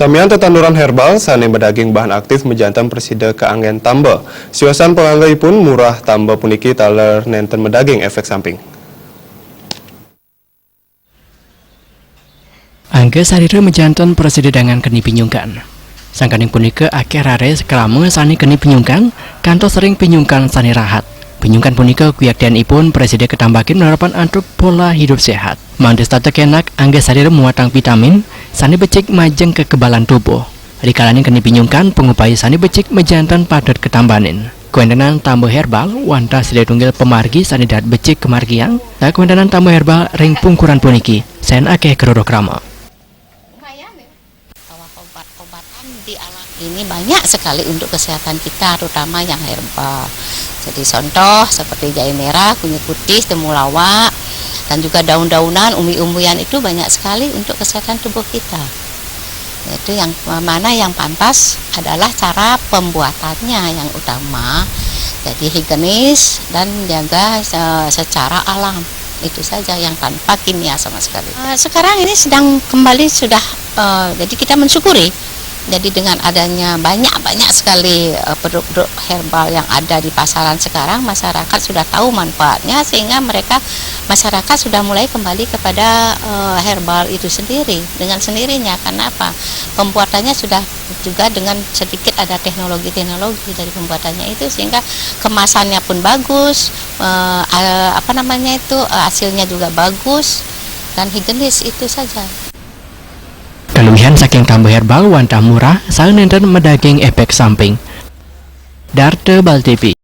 Samian tetanduran herbal sane bedaging bahan aktif mejantan presida keanggen tambah. Siwasan penganggai pun murah tambah puniki taler nenten medaging efek samping. Angga sarira mejantan presida dengan keni pinyungkan. Sangkaning punika akeh rare sekelama sani keni pinyungkan, kantos sering pinyungkan sani rahat. Pinyungkan punika kuyaktianipun presida ketambakin penerapan antuk pola hidup sehat. Mandes tata kenak angga sarira muatang vitamin, sani becik majeng kekebalan tubuh. Rikalaning keni pinyungkan pengupai sani becik mejantan padat ketambanin. Kuendenan tambah herbal, wanta sida tunggal pemargi sani dat becik kemargiang, dan kuendenan tambah herbal ring pungkuran puniki, sen akeh kerodok rama. Obat-obatan di alam ini banyak sekali untuk kesehatan kita, terutama yang herbal. Jadi contoh seperti jahe merah, kunyit putih, temulawak, dan juga daun-daunan, umbi-umbian itu banyak sekali untuk kesehatan tubuh kita. Itu yang mana yang pantas adalah cara pembuatannya yang utama. Jadi higienis dan jaga secara alam. Itu saja yang tanpa kimia sama sekali. Sekarang ini sedang kembali sudah, jadi kita mensyukuri. Jadi dengan adanya banyak sekali produk-produk herbal yang ada di pasaran sekarang, masyarakat sudah tahu manfaatnya sehingga masyarakat sudah mulai kembali kepada herbal itu sendiri dengan sendirinya. Karena apa? Pembuatannya sudah juga dengan sedikit ada teknologi dari pembuatannya itu sehingga kemasannya pun bagus, hasilnya juga bagus dan higienis, itu saja. Keluhan saking tambah herbal wantah murah, sang nenten medaging efek samping. Darte Bal TV.